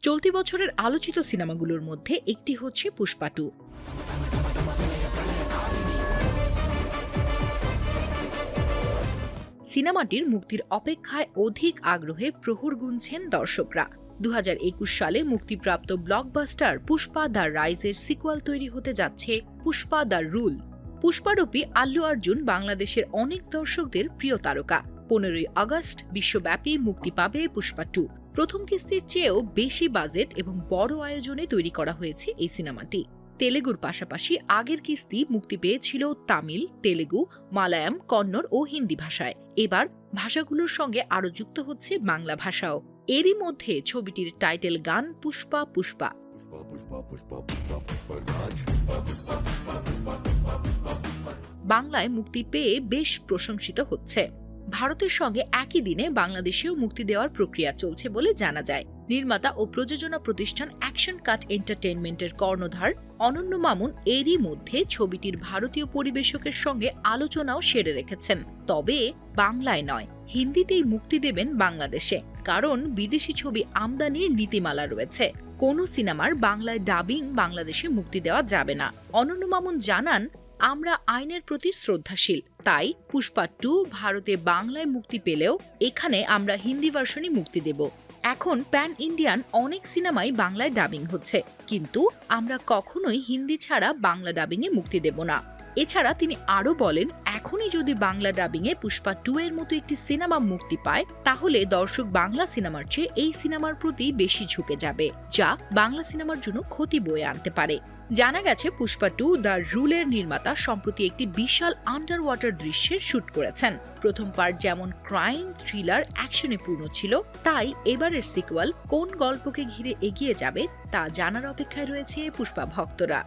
চলতি বছরের আলোচিত সিনেমাগুলোর মধ্যে একটি হচ্ছে পুষ্পা 2। সিনেমাটির মুক্তির অপেক্ষায় অধিক আগ্রহে প্রহর গুনছেন দর্শকরা। 2021 সালে মুক্তিপ্রাপ্ত ব্লকবাস্টার পুষ্পা দ্য রাইজের সিকুয়াল তৈরি হতে যাচ্ছে পুষ্পা দ্য রুল। পুষ্পারূপী আল্লু অর্জুন বাংলাদেশের অনেক দর্শকদের প্রিয় তারকা। 15ই আগস্ট বিশ্বব্যাপী মুক্তি পাবে পুষ্পা 2। প্রথম কিস্তির চেয়েও বেশি বাজেট এবং বড় আয়োজনে তৈরি করা হয়েছে এই সিনেমাটি। তেলেগুর পাশাপাশি আগের কিস্তি মুক্তি পেয়েছিল তামিল, তেলেগু, মালায়াম, কন্নড় ও হিন্দি ভাষায়। এবার ভাষাগুলোর সঙ্গে আরও যুক্ত হচ্ছে বাংলা ভাষাও। এরই মধ্যে ছবিটির টাইটেল গান পুষ্পা পুষ্পা বাংলায় মুক্তি পেয়ে বেশ প্রশংসিত হচ্ছে। ভারতের সঙ্গে একই দিনে বাংলাদেশেও মুক্তি দেওয়ার প্রক্রিয়া চলছে বলে জানা যায়। নির্মাতা ও প্রযোজনা প্রতিষ্ঠান অ্যাকশন কাট এন্টারটেইনমেন্টের কর্ণধার অনন্য মামুন এরই মধ্যে ছবিটির ভারতীয় পরিবেশকের সঙ্গে আলোচনাও সেরে রেখেছেন। তবে বাংলায় নয়, হিন্দিতেই মুক্তি দেবেন বাংলাদেশে, কারণ বিদেশি ছবি আমদানির নীতিমালা রয়েছে। কোনো সিনেমার বাংলায় ডাবিং বাংলাদেশে মুক্তি দেওয়া যাবে না। অনন্য মামুন জানান, আমরা আইনের প্রতি শ্রদ্ধাশীল, তাই পুষ্পা 2 ভারতে বাংলায় মুক্তি পেলেও এখানে আমরা হিন্দি ভার্সনই মুক্তি দেব। এখন প্যান ইন্ডিয়ান অনেক সিনেমাই বাংলায় ডাবিং হচ্ছে, কিন্তু আমরা কখনোই হিন্দি ছাড়া বাংলা ডাবিংয়ে মুক্তি দেব না। এছাড়া তিনি আরও বলেন, এখনই যদি বাংলা ডাবিংয়ে পুষ্পা 2 এর মতো একটি সিনেমা মুক্তি পায়, তাহলে দর্শক বাংলা সিনেমার চেয়ে এই সিনেমার প্রতি বেশি ঝুঁকে যাবে, যা বাংলা সিনেমার জন্য ক্ষতি বয়ে আনতে পারে। জানা গেছে পুষ্পা 2 দ্য রুলের নির্মাতা সম্প্রতি একটি বিশাল আন্ডার ওয়াটার দৃশ্যের শুট করেছেন। প্রথম পার্ট যেমন ক্রাইম, থ্রিলার, অ্যাকশনে পূর্ণ ছিল, তাই এবারের সিকুয়াল কোন গল্পকে ঘিরে এগিয়ে যাবে তা জানার অপেক্ষায় রয়েছে পুষ্পা ভক্তরা।